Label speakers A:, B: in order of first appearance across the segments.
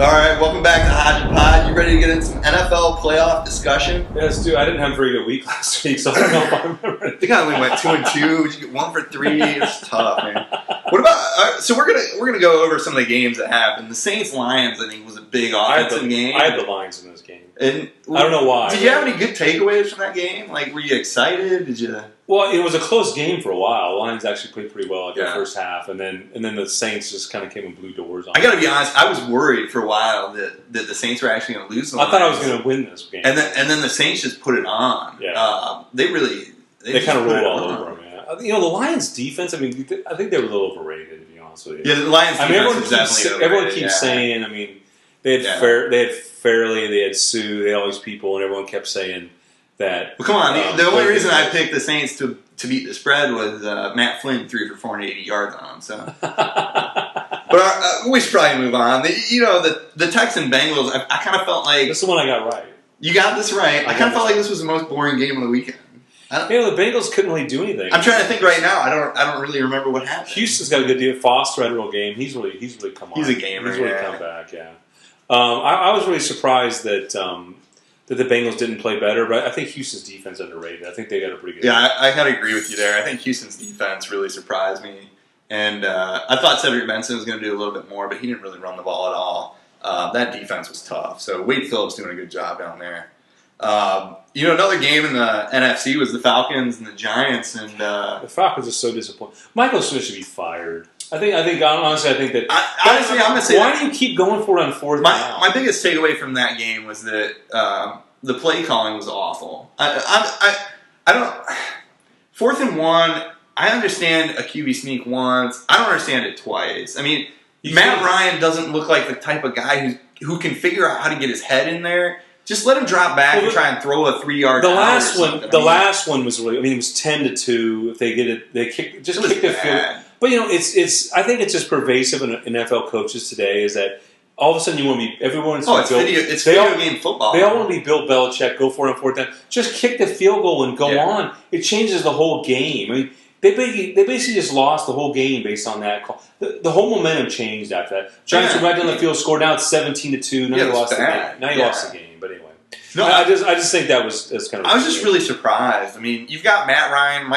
A: All right, welcome back to Hodge and Podge. You ready to get into some NFL playoff discussion?
B: Yes, dude. I didn't have a very good week last week, so I don't know if I remember.
A: I think I only went 2-2. Did you get 1 for 3? It's tough, man. What about? So we're gonna go over some of the games that happened. The Saints-Lions, I think, was a big offensive game.
B: I had the Lions in this game,
A: and
B: I don't know why.
A: Did you have any good takeaways from that game? Like, were you excited? Did you?
B: Well, it was a close game for a while. The Lions actually played pretty well in the first half, and then the Saints just kind of came and blew doors on.
A: I got to be honest. I was worried for a while that the Saints were actually going to lose.
B: I thought I was going to win this game,
A: and then the Saints just put it on.
B: Yeah,
A: they
B: kind of rolled all over them. Yeah, the Lions' defense. I mean, I think they were a little overrated, to be honest with you.
A: Yeah, the Lions' defense is definitely overrated.
B: Everyone keeps saying. I mean, they had Fairley, they had Sue, they had all these people, and everyone kept saying that.
A: Well, come on. The only reason I picked the Saints to beat the spread was Matt Flynn threw for 480 yards on them. So, but we should probably move on. The Texans Bengals. I kind of felt like
B: that's the one I got right.
A: You got this right. I kind of felt like this was the most boring game of the weekend.
B: The Bengals couldn't really do anything.
A: I'm trying to think right now. I don't really remember what happened.
B: Houston's got a good deal. Foster had a real game. He's really come on.
A: He's a gamer.
B: He's really come back. Yeah. I was really surprised that the Bengals didn't play better, but I think Houston's defense underrated. I think they got a pretty good.
A: Yeah, I gotta agree with you there. I think Houston's defense really surprised me, and I thought Cedric Benson was going to do a little bit more, but he didn't really run the ball at all. That defense was tough. So Wade Phillips doing a good job down there. Another game in the NFC was the Falcons and the Giants, and
B: the Falcons are so disappointing. Michael Smith should be fired. I think honestly, I think that.
A: I'm gonna say.
B: Why do you keep going for it on fourth down?
A: My biggest takeaway from that game was that the play calling was awful. I don't. 4th and 1. I understand a QB sneak once. I don't understand it twice. I mean, Matt Ryan doesn't look like the type of guy who can figure out how to get his head in there. Just let him drop back and try and throw a 3-yard.
B: The last one was really. I mean, it was 10-2. If they get it, they kick the field. But it's. I think it's just pervasive in NFL coaches today. Is that all of a sudden you want to be everyone's.
A: Oh, it's video game football.
B: They all want to be Bill Belichick. Go for it on 4th down. Just kick the field goal and go on. It changes the whole game. I mean, they basically just lost the whole game based on that call. The whole momentum changed after that. Giants were right down the field, scored. Now it's 17-2. Now you lost the game. Now you lost the game. But anyway. No, I just think that's kind of.
A: I was just really surprised. I mean, you've got Matt Ryan,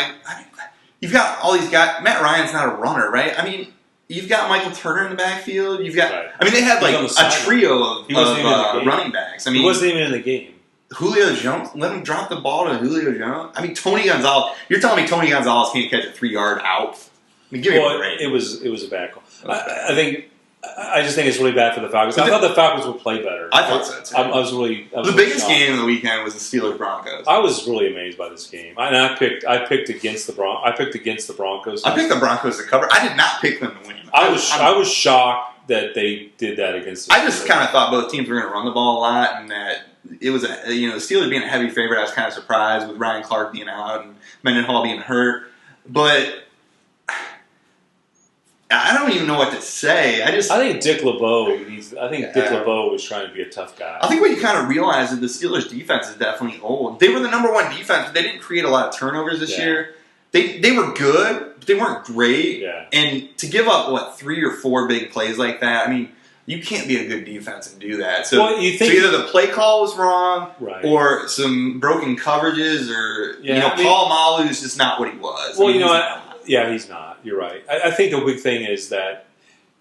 A: you've got all these guys. Matt Ryan's not a runner, right? I mean, you've got Michael Turner in the backfield. You've got. Right. I mean, they had like a trio of running backs. I mean,
B: he wasn't even in the game.
A: Julio Jones, let him drop the ball to Julio Jones. I mean, Tony Gonzalez. You're telling me Tony Gonzalez can't catch a 3-yard out? I mean, give me a break.
B: It was a bad call. I just think it's really bad for the Falcons. I thought the Falcons would play better.
A: I thought so too.
B: I was really
A: biggest
B: shocked.
A: game of the weekend was the Steelers Broncos.
B: I was really amazed by this game. And I picked against the Broncos. I picked the Broncos
A: to cover. I did not pick them to win.
B: I was shocked that they did that against.
A: I just kind of thought both teams were going to run the ball a lot, and that it was the Steelers being a heavy favorite. I was kind of surprised with Ryan Clark being out and Mendenhall being hurt, but. I don't even know what to say. I
B: think Dick LeBeau. Dick LeBeau was trying to be a tough guy.
A: I think what you kind of realize is the Steelers' defense is definitely old. They were the number 1 defense, but they didn't create a lot of turnovers this year. They were good, but they weren't great.
B: Yeah.
A: And to give up 3 or 4 big plays like that, I mean, you can't be a good defense and do that. So, either the play call was wrong, or some broken coverages, or Paul Malu's just not what he was.
B: Well, yeah, he's not. You're right. I think the big thing is that,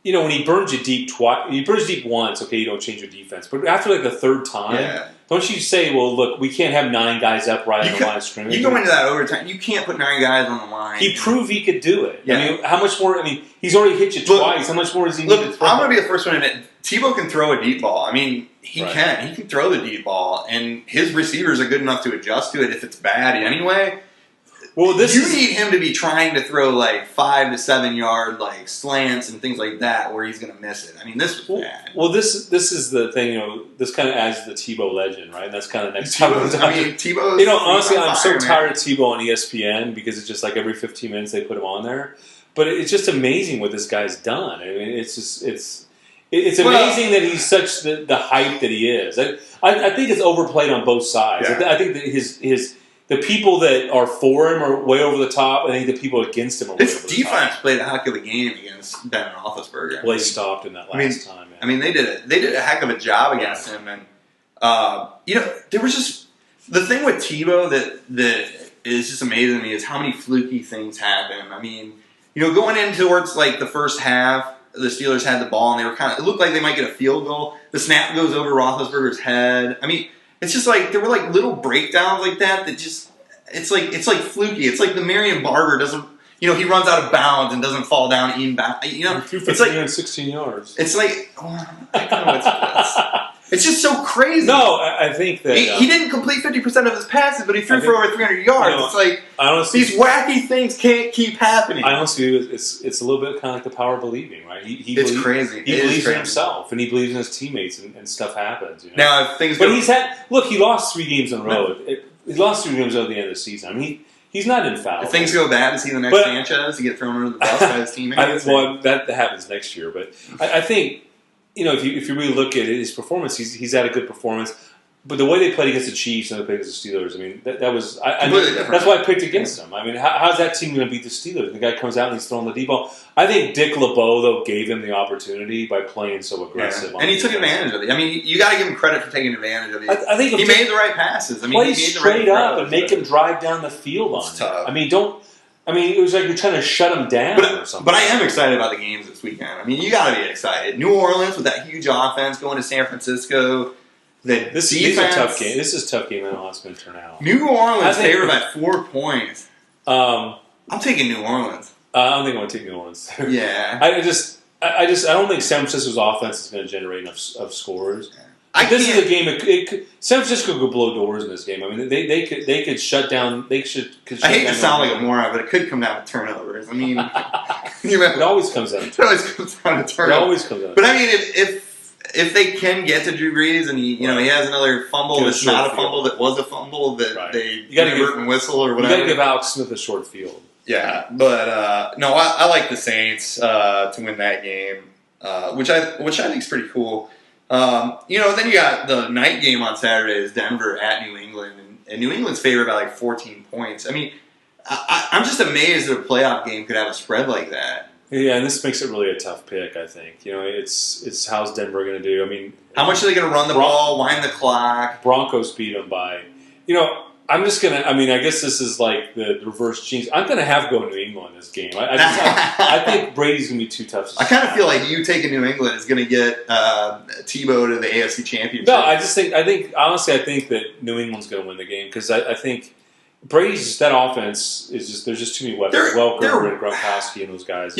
B: when he burns you deep once, okay, you don't change your defense. But after the 3rd time, don't you say, well, look, we can't have 9 guys up right on the line of scrimmage.
A: You go into that overtime, you can't put 9 guys on the line.
B: He proved he could do it. Yeah. I mean, how much more? I mean, he's already hit you twice. How much more does he need to throw?
A: I'm going to be the first one to admit, Tebow can throw a deep ball. I mean, he can. He can throw the deep ball, and his receivers are good enough to adjust to it if it's bad anyway. Well, you need him to be trying to throw 5 to 7 yard slants and things like that where he's going to miss it. I mean, this was bad.
B: Well, this is the thing. This kind of adds to the Tebow legend, right? And that's kind of the next topic.
A: Tebow.
B: Honestly, I'm so tired of Tebow on ESPN because it's just every 15 minutes they put him on there. But it's just amazing what this guy's done. I mean, it's amazing that he's such the hype that he is. I think it's overplayed on both sides. Yeah. I think that his the people that are for him are way over the top. I think the people against him are way over the top.
A: His defense played a heck of a game against Ben Roethlisberger.
B: Well, they stopped in that last time. man.
A: I mean, they did a heck of a job against him, and there was just the thing with Tebow that is just amazing to me is how many fluky things happen. I mean, going in towards like the first half, the Steelers had the ball and they were it looked like they might get a field goal. The snap goes over Roethlisberger's head. I mean, it's just like there were like little breakdowns like that just it's like fluky. It's like the Marion Barber doesn't. He runs out of bounds and doesn't fall down even back.
B: He threw for
A: it's like
B: 16 yards.
A: It's like it's just so crazy.
B: No, I think that
A: he didn't complete 50% of his passes, but he threw for over 300 yards. It's like
B: honestly,
A: these wacky things can't keep happening.
B: I honestly, it's a little bit kind of like the power of believing, right?
A: It's crazy.
B: He believes in himself and he believes in his teammates, and stuff happens.
A: Now, if things
B: but he lost 3 games in a row. He lost 3 games at the end of the season. I mean, he's not infallible.
A: If things go bad, is he the next Sanchez to get thrown under the bus by his teammates?
B: That happens next year. But I think, if you really look at his performance, he's had a good performance. But the way they played against the Chiefs and they played against the Steelers, I mean, that was that's why I picked against them. I mean, how's that team going to beat the Steelers? The guy comes out and he's throwing the deep ball. I think Dick LeBeau, though, gave him the opportunity by playing so aggressive.
A: Yeah. And he took advantage of it. I mean, you got to give him credit for taking advantage of it.
B: I think
A: he made the right passes. I mean,
B: play
A: he made
B: straight up and make him drive down the field on
A: tough.
B: I mean, it was like you're trying to shut him down or something.
A: But I am excited about the games this weekend. I mean, you got to be excited. New Orleans with that huge offense going to San Francisco.
B: This is a tough game. This is a tough game. I don't know how it's going to turn out.
A: New Orleans favored by 4 points. I'm taking New Orleans.
B: I don't think I want to take New Orleans.
A: Yeah.
B: I don't think San Francisco's offense is going to generate enough scores. This is a game. San Francisco could blow doors in this game. I mean, they could shut down. They should.
A: I hate to sound like a moron, but it could come down to turnovers. I mean,
B: it always comes down to turnovers.
A: It always comes down to turnovers.
B: It always comes down.
A: But I mean, if they can get to Drew Brees and he has another fumble that's not a fumble that was a fumble that they inadvertent and whistle or whatever.
B: You got to give Alex Smith a short field.
A: Yeah, but no, I like the Saints to win that game, which I think is pretty cool. Then you got the night game on Saturday is Denver at New England, and New England's favored by like 14 points. I mean, I'm just amazed that a playoff game could have a spread like that.
B: Yeah, and this makes it really a tough pick, I think. It's how's Denver going to do? I mean,
A: how much are they going to run the ball, wind the clock?
B: Broncos beat them by, I'm just going to, I mean, I guess this is like the reverse jinx. I'm going to have to go New England in this game. I think Brady's going to be too tough to
A: I kind of feel like you taking New England is going to get Tebow to the AFC Championship.
B: No, I think that New England's going to win the game because I think Brady's, that offense is just, there's just too many weapons. Welker and Gronkowski and those guys.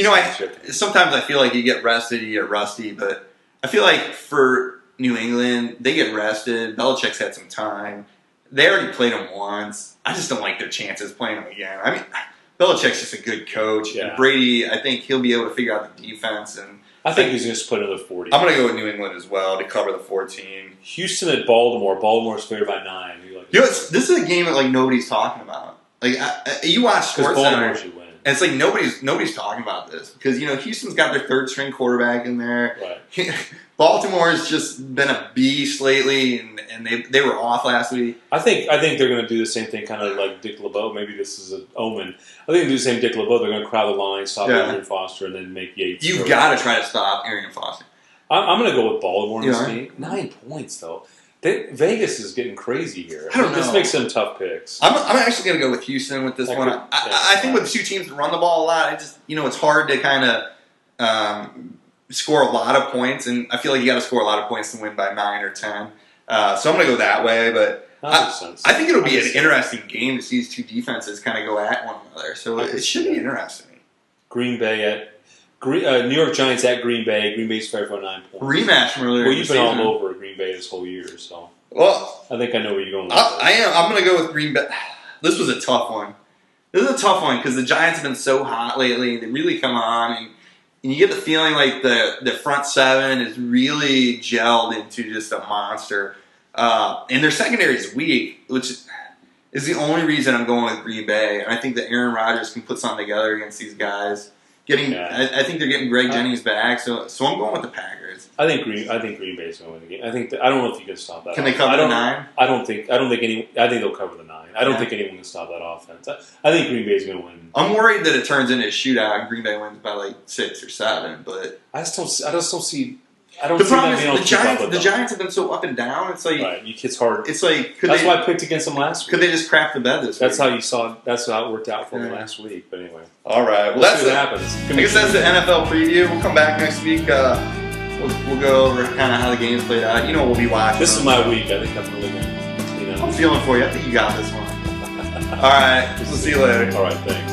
A: Sometimes I feel like you get rested, you get rusty, but I feel like for New England, they get rested. Belichick's had some time. They already played them once. I just don't like their chances playing them again. I mean, Belichick's just a good coach. Yeah. And Brady, I think he'll be able to figure out the defense. And
B: I think he's going to split another 40.
A: I'm going to go with New England as well to cover the 14.
B: Houston at Baltimore. Baltimore's favored by 9.
A: This is a game that like nobody's talking about. Like you watch Sports Center, and it's like nobody's talking about this because Houston's got their 3rd string quarterback in there.
B: Right.
A: Baltimore's just been a beast lately, and they were off last week.
B: I think they're going to do the same thing, kind of like Dick LeBeau. Maybe this is an omen. I think they do the same Dick LeBeau. They're going to crowd the line, stop Arian Foster, and then make Yates.
A: You've got to try to stop Arian Foster.
B: I'm going to go with Baltimore in this game. 9 points though. Vegas is getting crazy here.
A: I don't know.
B: This makes some tough picks.
A: I'm actually going to go with Houston with this one. I think with 2 teams that run the ball a lot, it's hard to kind of score a lot of points, and I feel like you got to score a lot of points to win by 9 or 10. So I'm going to go that way, but I think it'll be an interesting game to see these 2 defenses kind of go at one another. So it should be interesting.
B: Green Bay at New York Giants at Green Bay. Green Bay's favored by 9 points.
A: Rematch from earlier.
B: Well, you've been all over Green Bay this whole year, so.
A: Well,
B: I think I know where you're going with
A: I am. I'm going to go with Green Bay. This was a tough one. This is a tough one because the Giants have been so hot lately. They really come on, and you get the feeling like the front 7 is really gelled into just a monster. And their secondary is weak, which is the only reason I'm going with Green Bay. And I think that Aaron Rodgers can put something together against these guys. I think they're getting Greg Jennings back, so I'm going with the Packers.
B: I think Green Bay's going to win the game. I don't know if you can stop that.
A: Can they cover the 9?
B: I think they'll cover the 9. I don't think anyone can stop that offense. I think Green Bay's going to win.
A: I'm worried that it turns into a shootout and Green Bay wins by like 6 or 7, but
B: I just don't see I don't
A: The
B: see
A: problem
B: them
A: is
B: being able
A: the
B: to keep up
A: Giants.
B: with
A: The
B: them.
A: Giants have been so up and down. It's like
B: Right, it's hard.
A: it's like
B: That's why I picked against them last week.
A: Could they just crap the bed this
B: That's
A: week?
B: how you saw. That's how it worked out for them last week. But anyway,
A: All right. Well,
B: we'll
A: that's
B: see what
A: it.
B: happens.
A: I guess that's the NFL preview. We'll come back next week. We'll go over kind of how the games played out. You know, we'll be watching.
B: This is my week. I think I'm really good. You know.
A: I'm feeling for you. I think you got this one. All right. We'll see you later.
B: All right. Thanks.